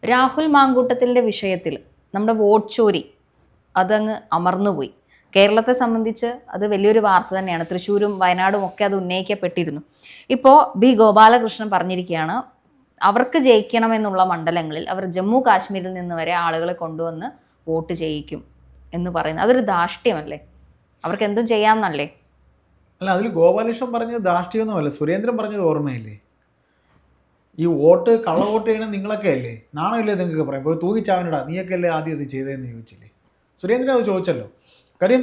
രാഹുൽ മാങ്കൂട്ടത്തിൻ്റെ വിഷയത്തിൽ നമ്മുടെ വോട്ട് ചോരി അതങ്ങ് അമർന്നുപോയി. കേരളത്തെ സംബന്ധിച്ച് അത് വലിയൊരു വാർത്ത തന്നെയാണ്. തൃശ്ശൂരും വയനാടും ഒക്കെ അത് ഉന്നയിക്കപ്പെട്ടിരുന്നു. ഇപ്പോൾ ബി ഗോപാലകൃഷ്ണൻ പറഞ്ഞിരിക്കുകയാണ്, അവർക്ക് ജയിക്കണമെന്നുള്ള മണ്ഡലങ്ങളിൽ അവർ ജമ്മു കാശ്മീരിൽ നിന്ന് വരെ ആളുകളെ കൊണ്ടുവന്ന് വോട്ട് ചെയ്യിക്കും എന്ന് പറയുന്നത് അതൊരു ധാർഷ്ട്യമല്ലേ? അവർക്ക് എന്തും ചെയ്യാമെന്നല്ലേ? അല്ല, അതിൽ ഗോപാലകൃഷ്ണൻ പറഞ്ഞത് ധാർഷ്ട്യമൊന്നുമല്ല. സുരേന്ദ്രൻ പറഞ്ഞത് ഓർമ്മയില്ലേ? ഈ വോട്ട് കള്ളവോട്ട് ചെയ്യണം നിങ്ങളൊക്കെ അല്ലേ, നാണമില്ലേ നിങ്ങൾക്ക് പറയാം, ഇപ്പോൾ തൂക്കിച്ചാവനടാ നീയൊക്കെ അല്ലേ ആദ്യം അത് ചെയ്തതെന്ന് ചോദിച്ചില്ലേ? സുരേന്ദ്രൻ അത് ചോദിച്ചല്ലോ. കാര്യം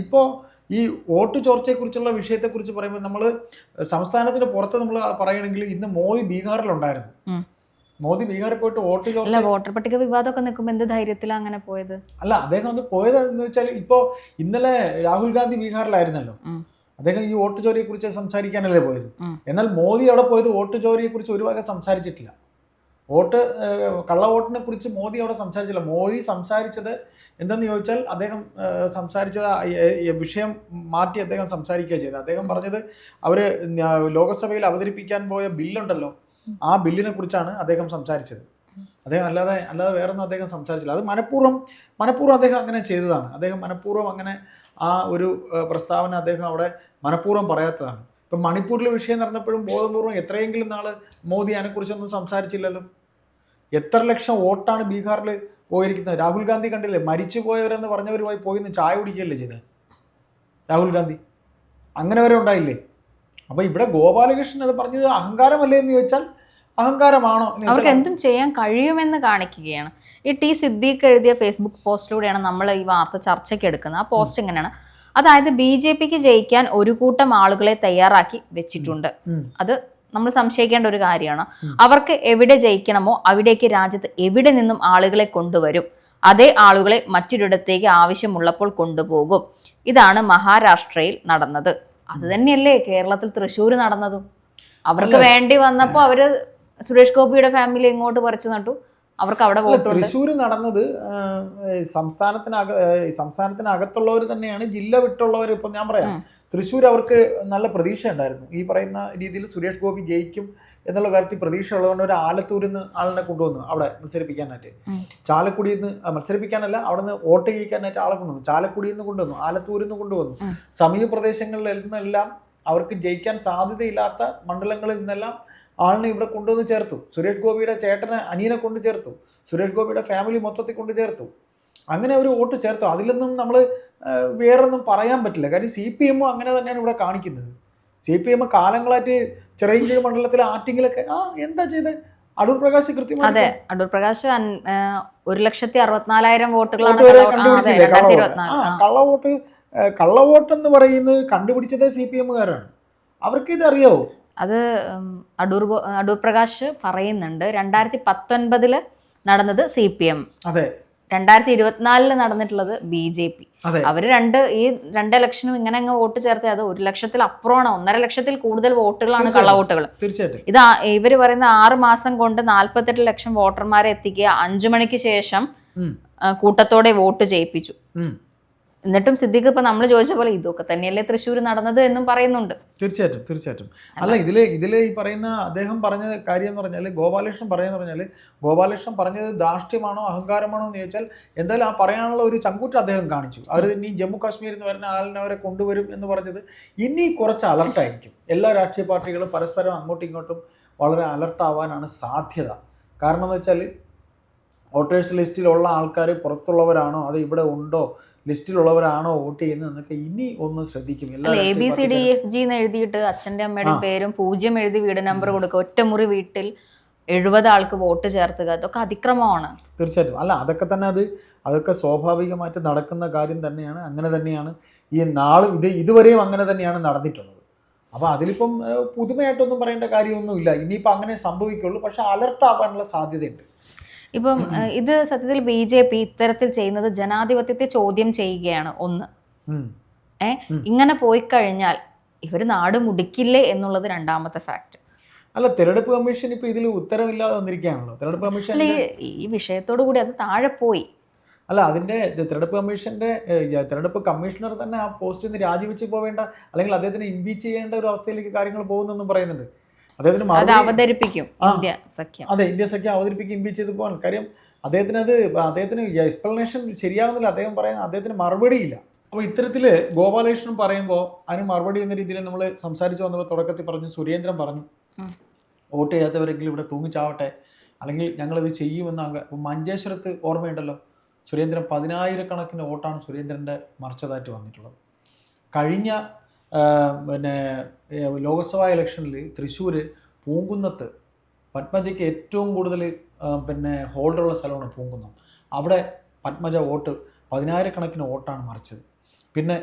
ഇപ്പോൾ ഈ വോട്ട് ചോർച്ചയെക്കുറിച്ചുള്ള വിഷയത്തെക്കുറിച്ച് പറയുമ്പോൾ നമ്മൾ സംസ്ഥാനത്തിന് പുറത്ത് നമ്മൾ പറയുകയാണെങ്കിൽ ഇന്ന് മോദി ബീഹാറിലുണ്ടായിരുന്നു. മോദി ബീഹാറിൽ പോയിട്ട് വോട്ട് ചോർച്ച, വോട്ടർ പട്ടിക വിവാദമൊക്കെ നിൽക്കുമ്പോൾ എന്ത് ധൈര്യത്തിലാണ് അങ്ങനെ പോയത്? അല്ല, അദ്ദേഹം അത് പോയത് എന്ന് വെച്ചാൽ ഇപ്പോൾ ഇന്നലെ രാഹുൽ ഗാന്ധി ബീഹാറിലായിരുന്നല്ലോ. അദ്ദേഹം ഈ വോട്ട് ചോരിയെ കുറിച്ച് സംസാരിക്കാനല്ലേ പോയത്. എന്നാൽ മോദി അവിടെ പോയത് വോട്ട് ചോരിയെ കുറിച്ച് ഒരു വക സംസാരിച്ചിട്ടില്ല. കള്ളവോട്ടിനെ കുറിച്ച് മോദി അവിടെ സംസാരിച്ചില്ല. മോദി സംസാരിച്ചത് എന്തെന്ന് ചോദിച്ചാൽ അദ്ദേഹം സംസാരിച്ചത് വിഷയം മാറ്റി അദ്ദേഹം സംസാരിക്കുക ചെയ്തത്. അദ്ദേഹം പറഞ്ഞത് അവർ ലോകസഭയിൽ അവതരിപ്പിക്കാൻ പോയ ബില്ലുണ്ടല്ലോ, ആ ബില്ലിനെ കുറിച്ചാണ് അദ്ദേഹം സംസാരിച്ചത്. അദ്ദേഹം അല്ലാതെ വേറൊന്നും അദ്ദേഹം സംസാരിച്ചില്ല. അത് മനഃപൂർവ്വം അദ്ദേഹം അങ്ങനെ ചെയ്തതാണ്. അദ്ദേഹം മനഃപൂർവ്വം അങ്ങനെ ആ ഒരു പ്രസ്താവന അദ്ദേഹം അവിടെ മനഃപൂർവ്വം പറയാത്തതാണ്. ഇപ്പം മണിപ്പൂരിലെ വിഷയം നടന്നപ്പോഴും ബോധപൂർവം എത്രയെങ്കിലും നാൾ മോദി അതിനെക്കുറിച്ചൊന്നും സംസാരിച്ചില്ലല്ലോ. എത്ര ലക്ഷം വോട്ടാണ് ബീഹാറിൽ പോയിരിക്കുന്നത്? രാഹുൽ ഗാന്ധി കണ്ടില്ലേ, മരിച്ചു പോയവരെന്ന് പറഞ്ഞവരുമായി പോയിന്ന് ചായ കുടിക്കുകയല്ലേ ചെയ്തത് രാഹുൽ ഗാന്ധി. അങ്ങനെ വരെ ഉണ്ടായില്ലേ? അപ്പോൾ ഇവിടെ ഗോപാലകൃഷ്ണൻ അത് പറഞ്ഞത് അഹങ്കാരമല്ലേ എന്ന് ചോദിച്ചാൽ അഹങ്കാരമാണോ? അവർക്ക് എന്തും ചെയ്യാൻ കഴിയുമെന്ന് കാണിക്കുകയാണ്. ഈ ടി സിദ്ദീഖ് എഴുതിയ ഫേസ്ബുക്ക് പോസ്റ്റിലൂടെയാണ് നമ്മൾ ഈ വാർത്ത ചർച്ചയ്ക്ക് എടുക്കുന്നത്. ആ പോസ്റ്റ് എങ്ങനെയാണ്? അതായത് BJPക്ക് ജയിക്കാൻ ഒരു കൂട്ടം ആളുകളെ തയ്യാറാക്കി വെച്ചിട്ടുണ്ട്. അത് നമ്മൾ സംശയിക്കേണ്ട ഒരു കാര്യമാണ്. അവർക്ക് എവിടെ ജയിക്കണമോ അവിടേക്ക് രാജ്യത്ത് എവിടെ നിന്നും ആളുകളെ കൊണ്ടുവരും. അതേ ആളുകളെ മറ്റൊരിടത്തേക്ക് ആവശ്യമുള്ളപ്പോൾ കൊണ്ടുപോകും. ഇതാണ് മഹാരാഷ്ട്രയിൽ നടന്നത്. അത് തന്നെയല്ലേ കേരളത്തിൽ തൃശ്ശൂർ നടന്നതും. അവർക്ക് വേണ്ടി വന്നപ്പോൾ അവര് സുരേഷ് ഗോപിയുടെ ഫാമിലി ഇങ്ങോട്ട് പറിച്ചു നട്ടു. അവർക്ക് അവിടെ വോട്ട്. തൃശ്ശൂർ നടന്നത് സംസ്ഥാനത്തിനകത്തുള്ളവർ തന്നെയാണ്, ജില്ല വിട്ടുള്ളവർ. ഇപ്പം ഞാൻ പറയാം, തൃശ്ശൂർ അവർക്ക് നല്ല പ്രതീക്ഷ ഉണ്ടായിരുന്നു. ഈ പറയുന്ന രീതിയിൽ സുരേഷ് ഗോപി ജയിക്കും എന്നുള്ള കാര്യത്തിൽ പ്രതീക്ഷ ഉള്ളതുകൊണ്ട് ഒരു ആലത്തൂരിൽ നിന്ന് ആളിനെ കൊണ്ടുവന്നു അവിടെ മത്സരിപ്പിക്കാനായിട്ട്. ചാലക്കുടിയിൽ നിന്ന് മത്സരിപ്പിക്കാനല്ല, അവിടെ നിന്ന് വോട്ട് ചെയ്യിക്കാനായിട്ട് ആളെ കൊണ്ടുവന്നു. ചാലക്കുടിയിൽ നിന്ന് കൊണ്ടുവന്നു, ആലത്തൂരിൽ നിന്ന് കൊണ്ടുവന്നു. സമീപ പ്രദേശങ്ങളിൽ നിന്നെല്ലാം അവർക്ക് ജയിക്കാൻ സാധ്യതയില്ലാത്ത മണ്ഡലങ്ങളിൽ നിന്നെല്ലാം ആളിനെ ഇവിടെ കൊണ്ടുവന്ന് ചേർത്തു. സുരേഷ് ഗോപിയുടെ അനിയനെ കൊണ്ട് ചേർത്തു. സുരേഷ് ഗോപിയുടെ ഫാമിലി മൊത്തത്തിൽ കൊണ്ട് ചേർത്തു. അങ്ങനെ ഒരു വോട്ട് ചേർത്തു. അതിലൊന്നും നമ്മൾ വേറൊന്നും പറയാൻ പറ്റില്ല. കാര്യം CPM അങ്ങനെ തന്നെയാണ് ഇവിടെ കാണിക്കുന്നത്. CPM കാലങ്ങളായിട്ട് ചിറയൻകീഴ് മണ്ഡലത്തിലെ ആറ്റിങ്ങിലൊക്കെ എന്താ ചെയ്തത്? അടൂർ പ്രകാശ് കൃത്യമായി, അതെ, അടൂർ പ്രകാശ് 1,64,000 വോട്ടുകളാണ് കണ്ടുപിടിച്ചില്ലേ കള്ളവോട്ട്. കള്ളവോട്ട് എന്ന് പറയുന്നത് കണ്ടുപിടിച്ചത് CPMകാരാണ്. അവർക്ക് ഇത് അറിയാവോ? അത് അടൂർ പ്രകാശ് പറയുന്നുണ്ട്. 2019 നടന്നത് CPM, അതെ, 2024 നടന്നിട്ടുള്ളത് BJP. അവര് ഈ രണ്ട് ഇലക്ഷനും ഇങ്ങനെ അങ്ങ് വോട്ട് ചേർത്ത് അത് 1 ലക്ഷത്തിലപ്പുറമാണ്. 1.5 ലക്ഷത്തിൽ കൂടുതൽ വോട്ടുകളാണ് കള്ളവോട്ടുകൾ. തീർച്ചയായിട്ടും ഇത് ഇവര് പറയുന്ന 6 മാസം കൊണ്ട് 48 ലക്ഷം വോട്ടർമാരെ എത്തിക്കുക, 5 മണിക്ക് ശേഷം കൂട്ടത്തോടെ വോട്ട് ചെയ്യിപ്പിച്ചു. എന്നിട്ടും സിദ്ദീഖ് ഇപ്പൊ നമ്മൾ ചോദിച്ച പോലെ ഇതൊക്കെ തന്നെയല്ലേ തൃശ്ശൂർ നടന്നത് എന്നും പറയുന്നുണ്ട്. തീർച്ചയായിട്ടും. അല്ല, ഇതില് ഈ പറയുന്ന അദ്ദേഹം പറഞ്ഞ കാര്യം എന്ന് പറഞ്ഞാൽ, ഗോപാലകൃഷ്ണൻ പറഞ്ഞത് ധാർഷ്ട്യമാണോ അഹങ്കാരമാണോ എന്ന് ചോദിച്ചാൽ എന്തായാലും ആ പറയാനുള്ള ഒരു ചങ്കൂറ്റം അദ്ദേഹം കാണിച്ചു. അവർ ഇനി ജമ്മു കാശ്മീരിൽ നിന്ന് വരുന്ന ആളിനെ അവരെ കൊണ്ടുവരും എന്ന് പറഞ്ഞത് ഇനി കുറച്ച് അലർട്ടായിരിക്കും. എല്ലാ രാഷ്ട്രീയ പാർട്ടികളും പരസ്പരം അങ്ങോട്ടും ഇങ്ങോട്ടും വളരെ അലർട്ടാവാനാണ് സാധ്യത. കാരണം എന്ന് വെച്ചാൽ വോട്ടേഴ്സ് ലിസ്റ്റിലുള്ള ആൾക്കാർ പുറത്തുള്ളവരാണോ, അത് ഇവിടെ ഉണ്ടോ, ലിസ്റ്റിലുള്ളവരാണോ വോട്ട് ചെയ്യുന്നത് എന്നൊക്കെ ഇനി ഒന്ന് ശ്രദ്ധിക്കും. ABCDEFG എന്ന് എഴുതിയിട്ട് അച്ഛൻ്റെ അമ്മയുടെ പേരും 0 എഴുതി വീട് നമ്പർ കൊടുക്കുക, ഒറ്റമുറി വീട്ടിൽ 70 ആൾക്ക് വോട്ട് ചേർത്തുക, അതൊക്കെ അതിക്രമമാണ്. തീർച്ചയായിട്ടും. അല്ല, അതൊക്കെ സ്വാഭാവികമായിട്ട് നടക്കുന്ന കാര്യം തന്നെയാണ്. അങ്ങനെ തന്നെയാണ് ഈ നാളും ഇതുവരെയും അങ്ങനെ തന്നെയാണ് നടന്നിട്ടുള്ളത്. അപ്പോൾ അതിലിപ്പം പുതുമയായിട്ടൊന്നും പറയേണ്ട കാര്യമൊന്നുമില്ല. ഇനിയിപ്പോൾ അങ്ങനെ സംഭവിക്കുള്ളൂ. പക്ഷെ അലർട്ടാവാനുള്ള സാധ്യതയുണ്ട്. ഇപ്പം ഇത് സത്യത്തിൽ BJP ഇത്തരത്തിൽ ചെയ്യുന്നത് ജനാധിപത്യത്തെ ചോദ്യം ചെയ്യുകയാണ്. ഒന്ന് ഇങ്ങനെ പോയി കഴിഞ്ഞാൽ ഇവർ നാട് മുടിക്കില്ലേ എന്നുള്ളത് രണ്ടാമത്തെ ഫാക്ട്. അല്ല, തെരഞ്ഞെടുപ്പ് കമ്മീഷൻ ഇപ്പൊ ഇതിൽ ഉത്തരവില്ലാതെ വന്നിരിക്കുകയാണല്ലോ. തെരഞ്ഞെടുപ്പ് കമ്മീഷൻ ഈ വിഷയത്തോടു കൂടി അത് താഴെ പോയി. അല്ല, അതിൻ്റെ തെരഞ്ഞെടുപ്പ് കമ്മീഷണർ തന്നെ ആ പോസ്റ്റിൽ നിന്ന് രാജിവെച്ച് പോവേണ്ട, അല്ലെങ്കിൽ അദ്ദേഹത്തിന് ഇംപീച്ച് ചെയ്യേണ്ട ഒരു അവസ്ഥയിലേക്ക് കാര്യങ്ങൾ പോകുന്നെന്നും പറയുന്നുണ്ട്. അദ്ദേഹത്തിന് അത് മറുപടി അവതരിപ്പിക്കും ഇന്ത്യ സഖ്യം. അതെ, ഇന്ത്യ സഖ്യം അവതരിപ്പിക്കും ഇംപീച്ച് ചെയ്ത് പോകാൻ. കാര്യം അദ്ദേഹത്തിന് എക്സ്പ്ലനേഷൻ ശരിയാവുന്നില്ല. അദ്ദേഹത്തിന് മറുപടിയില്ല. അപ്പോൾ ഇത്തരത്തിൽ ഗോപാലകൃഷ്ണൻ പറയുമ്പോൾ അതിന് മറുപടി എന്ന രീതിയിൽ നമ്മൾ സംസാരിച്ച് വന്നപ്പോൾ തുടക്കത്തിൽ പറഞ്ഞു, സുരേന്ദ്രൻ പറഞ്ഞു വോട്ട് ചെയ്യാത്തവരെങ്കിലും ഇവിടെ തൂങ്ങിച്ചാവട്ടെ, അല്ലെങ്കിൽ ഞങ്ങളിത് ചെയ്യുമെന്ന്. മഞ്ചേശ്വരത്ത് ഓർമ്മയുണ്ടല്ലോ, സുരേന്ദ്രൻ 10,000 വോട്ടാണ് സുരേന്ദ്രൻ്റെ മറിച്ചതായിട്ട് വന്നിട്ടുള്ളത്. കഴിഞ്ഞ ലോക്സഭാ ഇലക്ഷനിൽ തൃശ്ശൂർ പൂങ്കുന്നത്ത് പത്മജയ്ക്ക് ഏറ്റവും കൂടുതൽ ഹോൾഡറുള്ള സ്ഥലമാണ് പൂങ്കുന്നം. അവിടെ പത്മജ 10,000 വോട്ടാണ് മറിച്ചത്. പിന്നെ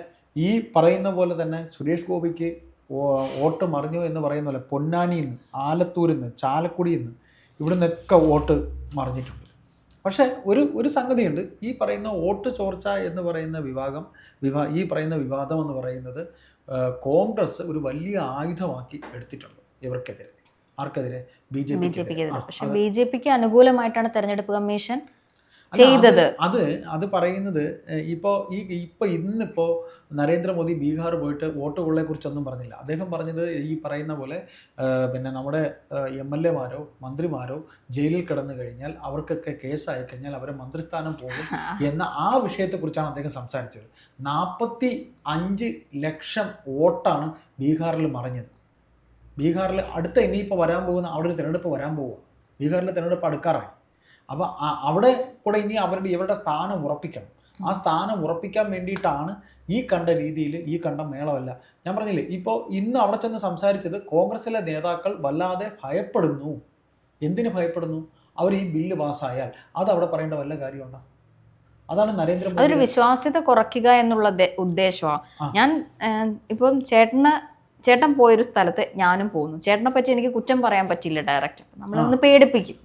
ഈ പറയുന്ന പോലെ തന്നെ സുരേഷ് ഗോപിക്ക് വോട്ട് മറിഞ്ഞു എന്ന് പറയുന്ന പോലെ പൊന്നാനിയിൽ നിന്ന്, ആലത്തൂരിൽ നിന്ന്, ചാലക്കുടിയിൽ നിന്ന്, ഇവിടെ നിന്നൊക്കെ വോട്ട് മറിഞ്ഞിട്ടുണ്ട്. പക്ഷേ ഒരു സംഗതിയുണ്ട്, ഈ പറയുന്ന വോട്ട് ചോർച്ച എന്ന് പറയുന്ന ഈ പറയുന്ന വിവാദം എന്ന് പറയുന്നത് കോൺഗ്രസ് ഒരു വലിയ ആയുധമാക്കി എടുത്തിട്ടുണ്ട് ഇവർക്കെതിരെ. ആർക്കെതിരെ? ബിജെപിക്കെതിരെ. പക്ഷെ ബിജെപിക്ക് അനുകൂലമായിട്ടാണ് തെരഞ്ഞെടുപ്പ് കമ്മീഷൻ ചെയ്തത്. അത് പറയുന്നത് ഇന്നിപ്പോ നരേന്ദ്രമോദി ബീഹാർ പോയിട്ട് വോട്ടുകളെ കുറിച്ചൊന്നും പറഞ്ഞില്ല. അദ്ദേഹം പറഞ്ഞത് ഈ പറയുന്ന പോലെ നമ്മുടെ MLA-മാരോ മന്ത്രിമാരോ ജയിലിൽ കിടന്നു കഴിഞ്ഞാൽ, അവർക്കൊക്കെ കേസ് ആയിക്കഴിഞ്ഞാൽ അവരെ മന്ത്രിസ്ഥാനം പോകും എന്ന ആ വിഷയത്തെക്കുറിച്ചാണ് അദ്ദേഹം സംസാരിച്ചത്. 45 ലക്ഷം വോട്ടാണ് ബീഹാറിൽ മറിഞ്ഞത്. ബീഹാറിൽ ഇനിയിപ്പോൾ വരാൻ പോകുന്ന അവിടെ ഒരു തിരഞ്ഞെടുപ്പ് വരാൻ പോവുക. ബീഹാറിലെ തിരഞ്ഞെടുപ്പ് അടുക്കാറായി. അപ്പോൾ അവിടെ കൂടെ ഇനി ഇവരുടെ സ്ഥാനം ഉറപ്പിക്കണം. ആ സ്ഥാനം ഉറപ്പിക്കാൻ വേണ്ടിയിട്ടാണ് ഈ കണ്ട രീതിയിൽ, ഈ കണ്ട മേളമല്ല. ഞാൻ പറഞ്ഞില്ലേ, ഇപ്പോൾ ഇന്ന് അവിടെ ചെന്ന് സംസാരിച്ചത് കോൺഗ്രസിലെ നേതാക്കൾ വല്ലാതെ ഭയപ്പെടുന്നു. എന്തിനു ഭയപ്പെടുന്നു? അവർ ഈ ബില്ല് പാസ്സായാൽ അത് അവിടെ പറയേണ്ട വല്ല കാര്യമുണ്ടോ? അതാണ് നരേന്ദ്രമോദി. അതൊരു വിശ്വാസ്യത കുറയ്ക്കുക എന്നുള്ള ഉദ്ദേശമാണ്. ഞാൻ ഇപ്പം ചേട്ടൻ പോയൊരു സ്ഥലത്ത് ഞാനും പോകുന്നു. ചേട്ടനെ പറ്റി എനിക്ക് കുറ്റം പറയാൻ പറ്റില്ല ഡയറക്റ്റ്. നമ്മളൊന്ന് പേടിപ്പിക്കും.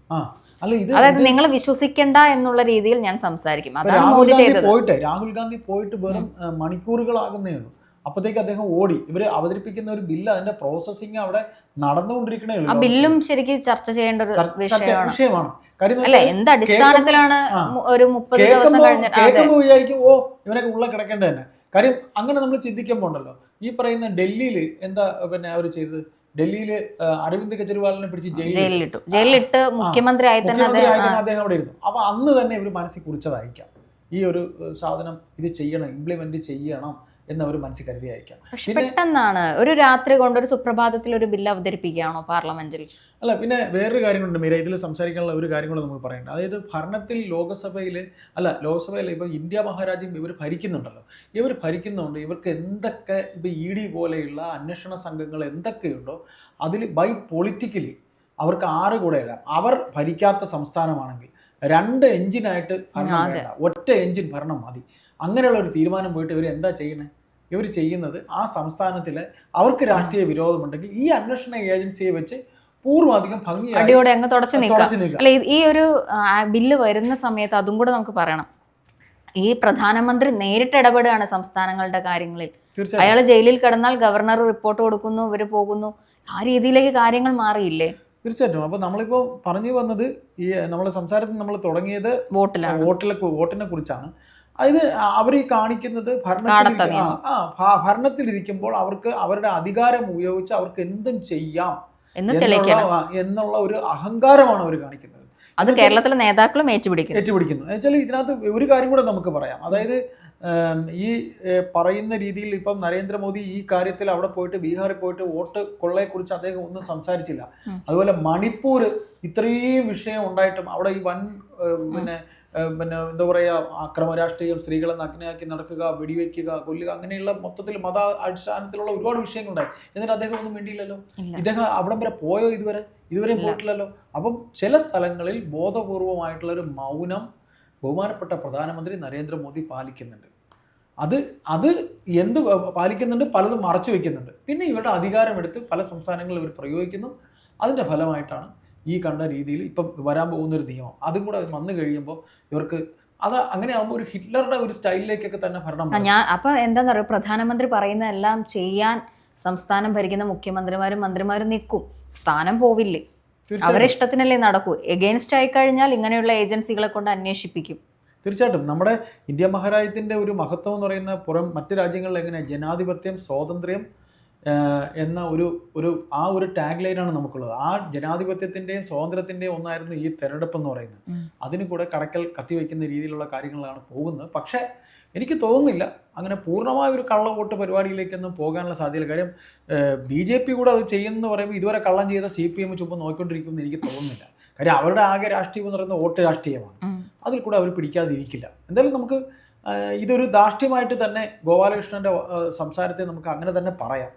അതായത് നിങ്ങൾ വിശ്വസിക്കണ്ട എന്നുള്ള രീതിയിൽ ഞാൻ സംസാരിക്കും. അതാണ് മോദി ചെയ്തത്. രാഹുൽ ഗാന്ധി പോയിട്ട് വെറും മണിക്കൂറുകളാകുന്നേ ഉള്ളൂ. അപ്പോഴത്തേക്ക് അദ്ദേഹം ഓടി. ഇവര് അവതരിപ്പിക്കുന്ന ഒരു ബില്ല്, അതിന്റെ പ്രോസസ്സിങ് അവിടെ നടന്നുകൊണ്ടിരിക്കണേ ഉള്ളൂ. ആ ബില്ലും ശരിക്കും ചർച്ച ചെയ്യേണ്ട ഒരു വിഷയമാണ്. അല്ല, എന്ത് അടിസ്ഥാനത്തിലാണ് ഒരു 30 ദിവസം കേൾക്കുമ്പോൾ വിചാരിക്കും ഇവനൊക്കെ ഉള്ള കിടക്കേണ്ട തന്നെ. കാര്യം അങ്ങനെ നമ്മൾ ചിന്തിക്കുമ്പോൾ ഉണ്ടല്ലോ, ഈ പറയുന്ന ഡൽഹിയിൽ എന്താ അവർ ചെയ്തത്? ഡൽഹിയിൽ അരവിന്ദ് കെജ്രിവാളിനെ പിടിച്ച് ജയിലിലിട്ട് മുഖ്യമന്ത്രി അദ്ദേഹം അവിടെ ഇരുന്നു. അപ്പൊ അന്ന് തന്നെ ഇവർ മനസ്സിൽ കുറിച്ചതായിരിക്കാം ഈ ഒരു സാധനം ഇത് ചെയ്യണം, ഇംപ്ലിമെന്റ് ചെയ്യണം എന്നവർ മനസ്സിൽ കരുതിയായിരിക്കാം. പെട്ടെന്നാണ് ഒരു രാത്രി കൊണ്ട് ഒരു സുപ്രഭാതത്തിൽ ഒരു ബില്ല് അവതരിപ്പിക്കുകയാണോ പാർലമെന്റിൽ? അല്ല, പിന്നെ വേറൊരു കാര്യങ്ങളുണ്ട് മീര, ഇതിൽ സംസാരിക്കാനുള്ള ഒരു കാര്യം കൂടെ നമുക്ക് പറയേണ്ടത്. അതായത് ഭരണത്തിൽ ലോകസഭയിൽ ഇപ്പം ഇന്ത്യ മഹാരാജ്യം ഇവർ ഭരിക്കുന്നുണ്ടല്ലോ. ഇവർ ഭരിക്കുന്നതുകൊണ്ട് ഇവർക്ക് എന്തൊക്കെ ഇപ്പം ED പോലെയുള്ള അന്വേഷണ സംഘങ്ങൾ എന്തൊക്കെയുണ്ടോ അതിൽ പൊളിറ്റിക്കലി അവർക്ക് 6 കൂടെയല്ല. അവർ ഭരിക്കാത്ത സംസ്ഥാനമാണെങ്കിൽ 2 എഞ്ചിനായിട്ട് ഭരണം വേണ്ട, ഒറ്റ എഞ്ചിൻ ഭരണം മതി. അങ്ങനെയുള്ള ഒരു തീരുമാനം പോയിട്ട് ഇവർ എന്താ ചെയ്യണേ? ഇവർ ചെയ്യുന്നത് ആ സംസ്ഥാനത്തിലെ അവർക്ക് രാഷ്ട്രീയ വിരോധമുണ്ടെങ്കിൽ ഈ അന്വേഷണ ഏജൻസിയെ വെച്ച് പൂർവ്വാധികം ഭംഗിയായി അങ്ങ് തുടച്ചു നീക്കുക. അല്ല, ഈ ഒരു ബില്ല് വരുന്ന സമയത്ത് അതും കൂടെ നമുക്ക് പറയണം. ഈ പ്രധാനമന്ത്രി നേരിട്ട് ഇടപെടുകയാണ് സംസ്ഥാനങ്ങളുടെ കാര്യങ്ങളിൽ. അയാൾ ജയിലിൽ കിടന്നാൽ ഗവർണർ റിപ്പോർട്ട് കൊടുക്കുന്നു, ഇവര് പോകുന്നു. ആ രീതിയിലേക്ക് കാര്യങ്ങൾ മാറിയില്ലേ? തീർച്ചയായിട്ടും. അപ്പോൾ നമ്മളിപ്പോൾ പറഞ്ഞു വന്നത് ഈ നമ്മളെ സംസാരത്തിൽ നമ്മൾ തുടങ്ങിയത് വോട്ടിനെ കുറിച്ചാണ്. അതായത് അവർ ഈ കാണിക്കുന്നത് ഭരണത്തിലിരിക്കുമ്പോൾ അവർക്ക് അവരുടെ അധികാരം ഉപയോഗിച്ച് അവർക്ക് എന്തും ചെയ്യാം എന്നുള്ള ഒരു അഹങ്കാരമാണ് അവർ കാണിക്കുന്നത്. അത് കേരളത്തിലെ നേതാക്കളും ഏറ്റുപിടിക്കുന്നു. എന്നുവെച്ചാൽ ഇതിനകത്ത് ഒരു കാര്യം കൂടെ നമുക്ക് പറയാം. അതായത് ഈ പറയുന്ന രീതിയിൽ ഇപ്പം നരേന്ദ്രമോദി ഈ കാര്യത്തിൽ അവിടെ പോയിട്ട് ബീഹാറിൽ പോയിട്ട് വോട്ട് കൊള്ളയെക്കുറിച്ച് അദ്ദേഹം ഒന്നും സംസാരിച്ചില്ല. അതുപോലെ മണിപ്പൂർ ഇത്രയും വിഷയം ഉണ്ടായിട്ടും അവിടെ ഈ വൻ എന്താ പറയുക, അക്രമ രാഷ്ട്രീയം, സ്ത്രീകളെ നഗ്നയാക്കി നടക്കുക, വെടിവെക്കുക, കൊല്ലുക, അങ്ങനെയുള്ള മൊത്തത്തിൽ മത അടിസ്ഥാനത്തിലുള്ള ഒരുപാട് വിഷയങ്ങളുണ്ടായി. എന്നിട്ട് അദ്ദേഹം ഒന്നും വേണ്ടിയില്ലല്ലോ. ഇദ്ദേഹം അവിടം വരെ പോയോ? ഇതുവരെയും പോയിട്ടില്ലല്ലോ. അപ്പം ചില സ്ഥലങ്ങളിൽ ബോധപൂർവമായിട്ടുള്ളൊരു മൗനം ബഹുമാനപ്പെട്ട പ്രധാനമന്ത്രി നരേന്ദ്രമോദി പാലിക്കുന്നുണ്ട്. അത് എന്ത് പാലിക്കുന്നുണ്ട്? പലതും മറച്ചു വെക്കുന്നുണ്ട്. പിന്നെ ഇവരുടെ അധികാരമെടുത്ത് പല സംസ്ഥാനങ്ങളിൽ ഇവർ പ്രയോഗിക്കുന്നു. അതിൻ്റെ ഫലമായിട്ടാണ് ഈ കണ്ട രീതിയിൽ ഇപ്പം വരാൻ പോകുന്നൊരു നിയമം. അതും കൂടെ വന്നു കഴിയുമ്പോൾ ഇവർക്ക് അങ്ങനെ ആകുമ്പോൾ ഒരു ഹിറ്റ്ലറുടെ ഒരു സ്റ്റൈലിലേക്കൊക്കെ തന്നെ ഭരണം. അപ്പൊ എന്താ പറയുക, പ്രധാനമന്ത്രി പറയുന്നതെല്ലാം ചെയ്യാൻ സംസ്ഥാനം ഭരിക്കുന്ന മുഖ്യമന്ത്രിമാരും മന്ത്രിമാരും നിൽക്കും, സ്ഥാനം പോവില്ലേ? അവരെ ഇഷ്ടത്തിനല്ലേ നടക്കൂ. എഗെയിൻസ്റ്റ് ആയി കഴിഞ്ഞാൽ ഇങ്ങനെയുള്ള ഏജൻസികളെ കൊണ്ട് അന്വേഷിപ്പിക്കും. തീർച്ചയായിട്ടും. നമ്മുടെ ഇന്ത്യ മഹാരാജ്യത്തിൻ്റെ ഒരു മഹത്വം എന്ന് പറയുന്ന മറ്റ് രാജ്യങ്ങളിൽ എങ്ങനെ ജനാധിപത്യം, സ്വാതന്ത്ര്യം, എന്ന ഒരു ടാഗ് ലൈനാണ് നമുക്കുള്ളത്. ആ ജനാധിപത്യത്തിൻ്റെയും സ്വാതന്ത്ര്യത്തിൻ്റെയും ഒന്നായിരുന്നു ഈ തെരഞ്ഞെടുപ്പ് എന്ന് പറയുന്നത്. അതിന് കൂടെ കടക്കൽ കത്തിവെക്കുന്ന രീതിയിലുള്ള കാര്യങ്ങളാണ് പോകുന്നത്. പക്ഷേ എനിക്ക് തോന്നുന്നില്ല അങ്ങനെ പൂർണ്ണമായ ഒരു കള്ള വോട്ട് പരിപാടിയിലേക്കൊന്നും പോകാനുള്ള സാധ്യത. കാര്യം BJP കൂടെ അത് ചെയ്യുമെന്ന് പറയുമ്പോൾ ഇതുവരെ കള്ളം ചെയ്ത CPM ചുമ്മാ നോക്കിക്കൊണ്ടിരിക്കുമെന്ന് എനിക്ക് തോന്നുന്നില്ല. കാര്യം അവരുടെ ആകെ രാഷ്ട്രീയം എന്ന് പറയുന്നത് വോട്ട് രാഷ്ട്രീയമാണ്. അതിൽ കൂടെ അവർ പിടിക്കാതിരിക്കില്ല. എന്തായാലും നമുക്ക് ഇതൊരു ധാർഷ്ട്യമായിട്ട് തന്നെ ഗോപാലകൃഷ്ണൻ്റെ സംസാരത്തെ നമുക്ക് അങ്ങനെ തന്നെ പറയാം.